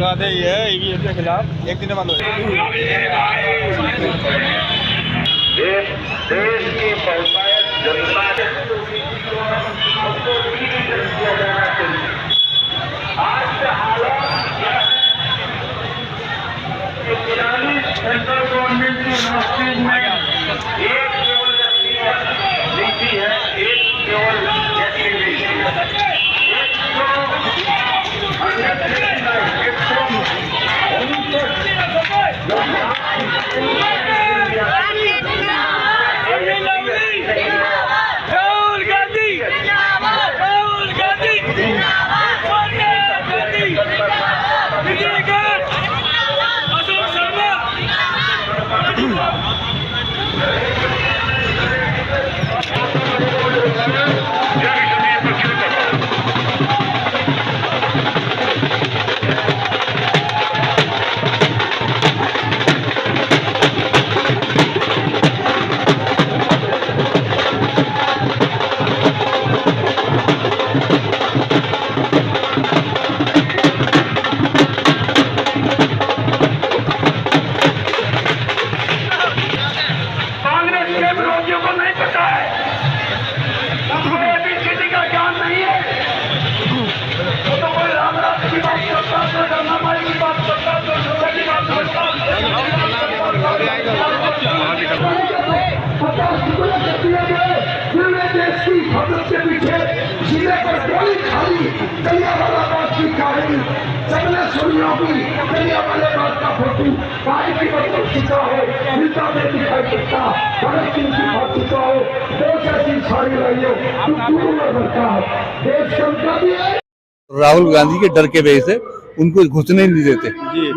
बात है ये है ईवीएम के खिलाफ एक दिन बंद हो देश की बहुतायत जनता आज के हालात पुरानी सेंट्रल गवर्नमेंट की यूनिवर्सिटीज में एक केवल नीति है, एक केवल राहुल गांधी राहुल गांधी सोनिया गांधी अशोक शर्मा राहुल गांधी के डर के वजह से उनको घुसने नहीं देते,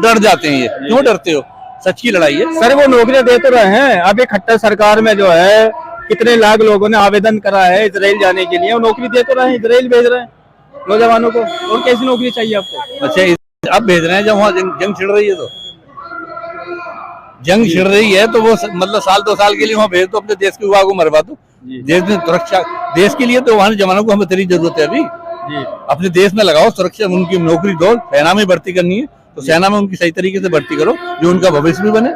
डर जाते हैं। ये क्यों डरते हो? सच की लड़ाई है सर। वो नौकरियां दे तो रहे हैं। अब एक खट्टर सरकार में जो है कितने लाख लोगों ने आवेदन करा है इजराइल जाने के लिए, वो नौकरी दे तो रहे हैं, इजराइल भेज रहे हैं नौजवानों को। और कैसी नौकरी चाहिए आपको? अच्छा, अब भेज रहे हैं जब वहाँ जंग छिड़ रही है, तो जंग छिड़ रही है तो वो मतलब साल 2 साल के लिए वहाँ भेज दो, अपने देश के युवा को मरवा दो। देश में सुरक्षा, देश के लिए तो वहाँ जवानों को हमें तेरी जरूरत है अभी। अपने देश में लगाओ सुरक्षा, उनकी नौकरी दो। सेना में भर्ती करनी है तो सेना में उनकी सही तरीके से भर्ती करो, जो उनका भविष्य भी बने।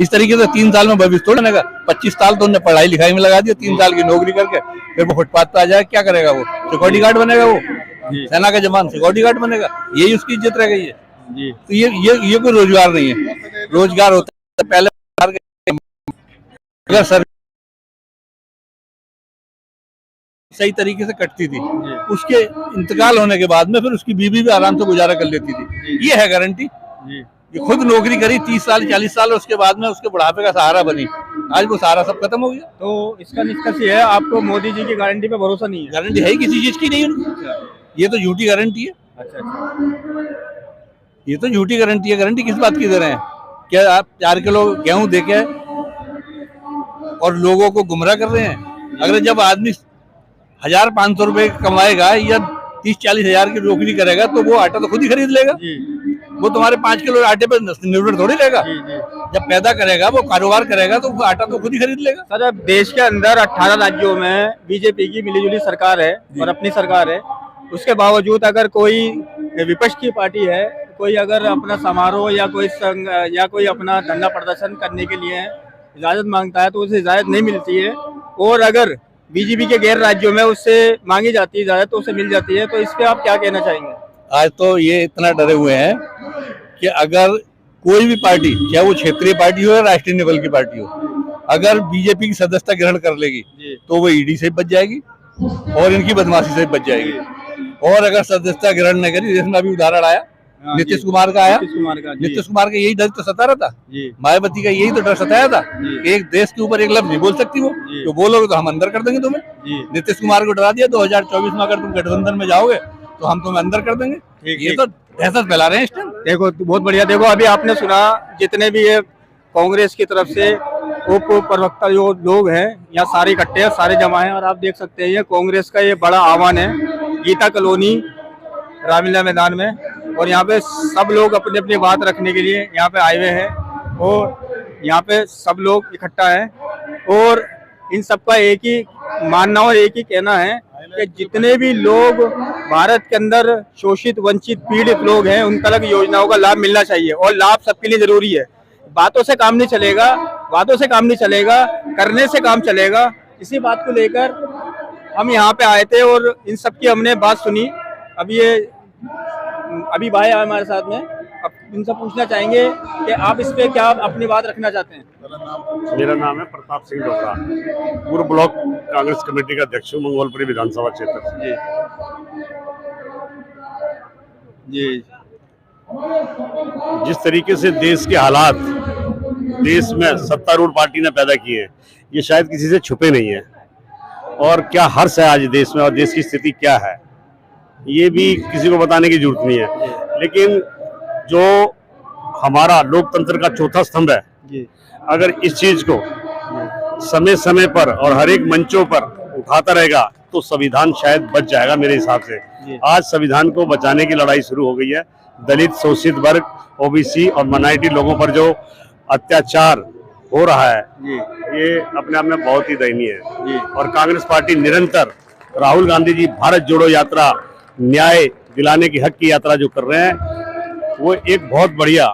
इस तरीके से 3 साल में भविष्य थोड़ा बनेगा। 25 साल तो उन्हें पढ़ाई लिखाई में लगा दिया, 3 साल की नौकरी करके फिर वो फुटपाथ पे आ जाए, क्या करेगा? वो सिक्योरिटी गार्ड बनेगा, वो सेना का जवान सिक्योरिटी गार्ड बनेगा, यही उसकी इज्जत रह गई है। तो ये कोई रोजगार नहीं है। रोजगार होता है पहले अगर सर सही तरीके से कटती थी, उसके इंतकाल होने के बाद में फिर उसकी बीवी भी आराम से गुजारा कर लेती थी। ये है गारंटी। ये खुद नौकरी करी 30 साल 40 साल, उसके बाद में उसके बुढ़ापे का सहारा बनी। आज वो सहारा सब खत्म हो गया। तो इसका निष्कर्ष ये है, आपको मोदी जी की गारंटी पे भरोसा नहीं है? गारंटी है किसी चीज की नहीं उनकी, ये तो झूठी गारंटी है। अच्छा, ये तो झूठी गारंटी है। गारंटी किस बात की दे रहे हैं? क्या आप 4 किलो गेहूं देके और लोगों को गुमराह कर रहे हैं? अगर जब आदमी 1500 रुपए कमाएगा या 30-40 हजार की नौकरी करेगा तो वो आटा तो खुद ही खरीद लेगा। वो तुम्हारे 5 किलो आटे पे निर्भर थोड़ी रहेगा। जब पैदा करेगा, वो कारोबार करेगा, तो आटा तो खुद ही खरीद लेगा। सर, अब देश के अंदर 18 राज्यों में बीजेपी की मिलीजुली सरकार है और अपनी सरकार है। उसके बावजूद अगर कोई विपक्ष की पार्टी है, कोई अगर अपना समारोह या कोई संघ या कोई अपना धरना प्रदर्शन करने के लिए इजाजत मांगता है तो उसे इजाजत नहीं मिलती है। और अगर बीजेपी के गैर राज्यों में उससे मांगी जाती है इजाजत तो उसे मिल जाती है। तो इस पे आप क्या कहना चाहेंगे? आज तो ये इतना डरे हुए हैं कि अगर कोई भी पार्टी, चाहे वो क्षेत्रीय पार्टी हो या राष्ट्रीय लेवल की पार्टी हो, अगर बीजेपी की सदस्यता ग्रहण कर लेगी तो वो ईडी से बच जाएगी और इनकी बदमाशी से बच जाएगी। और अगर सदस्यता ग्रहण न करी, जिसमें अभी उदाहरण आया नीतीश कुमार का आया, नीतीश कुमार का यही डर तो सता रहा था, मायावती का यही तो डर सताया था कि एक देश के ऊपर एक लफ्ज नहीं बोल सकती वो, तो बोलोगे तो हम अंदर कर देंगे तुम्हें। नीतीश कुमार को डरा दिया 2024 में अगर तुम गठबंधन में जाओगे तो हम तुम्हें अंदर कर देंगे। ये तो दहशत फैला रहे हैं इस टाइम। देखो, बहुत बढ़िया। देखो, अभी आपने सुना जितने भी ये कांग्रेस की तरफ से उप प्रवक्ता जो लोग हैं यहाँ सारे इकट्ठे हैं, सारे जमा हैं। और आप देख सकते हैं ये कांग्रेस का ये बड़ा आह्वान है गीता कॉलोनी रामलीला मैदान में। और यहाँ पे सब लोग अपनी अपनी बात रखने के लिए यहाँ पे आए हुए हैं और यहाँ पे सब लोग इकट्ठा हैं। और इन सबका एक ही मानना और एक ही कहना है कि जितने भी लोग भारत के अंदर शोषित, वंचित, पीड़ित लोग हैं, उन तक योजनाओं का लाभ मिलना चाहिए और लाभ सबके लिए जरूरी है। बातों से काम नहीं चलेगा, वादों से काम नहीं चलेगा, करने से काम चलेगा। इसी बात को लेकर हम यहाँ पे आए थे और इन सब की हमने बात सुनी। अभी भाई आए हमारे साथ में, अब इनसे पूछना चाहेंगे कि आप इस पे क्या अपनी बात रखना चाहते हैं। मेरा नाम है प्रताप सिंह डोगरा, पूर्व ब्लॉक कांग्रेस कमेटी का अध्यक्ष हूँ, मंगोलपुरी विधानसभा क्षेत्र से। जी जिस तरीके से देश के हालात देश में सत्तारूढ़ पार्टी ने पैदा किए हैं, ये शायद किसी से छुपे नहीं है। और क्या हर्ष है आज देश में और देश की स्थिति क्या है, ये भी किसी को बताने की जरूरत नहीं है। लेकिन जो हमारा लोकतंत्र का चौथा स्तंभ है, अगर इस चीज को समय समय पर और हर एक मंचों पर उठाता रहेगा तो संविधान शायद बच जाएगा। मेरे हिसाब से आज संविधान को बचाने की लड़ाई शुरू हो गई है। दलित, शोषित वर्ग, ओबीसी और माइनॉरिटी लोगों पर जो अत्याचार हो रहा है, ये अपने आप में बहुत ही दयनीय है। और कांग्रेस पार्टी निरंतर, राहुल गांधी जी भारत जोड़ो यात्रा, न्याय दिलाने की हक की यात्रा जो कर रहे हैं, वो एक बहुत बढ़िया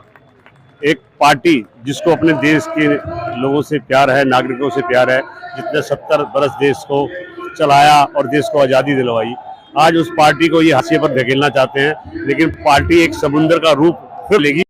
एक पार्टी जिसको अपने देश के लोगों से प्यार है, नागरिकों से प्यार है, जितने 70 बरस देश को चलाया और देश को आज़ादी दिलवाई, आज उस पार्टी को ये हाशिए पर धकेलना चाहते हैं। लेकिन पार्टी एक समुद्र का रूप फिर लेगी।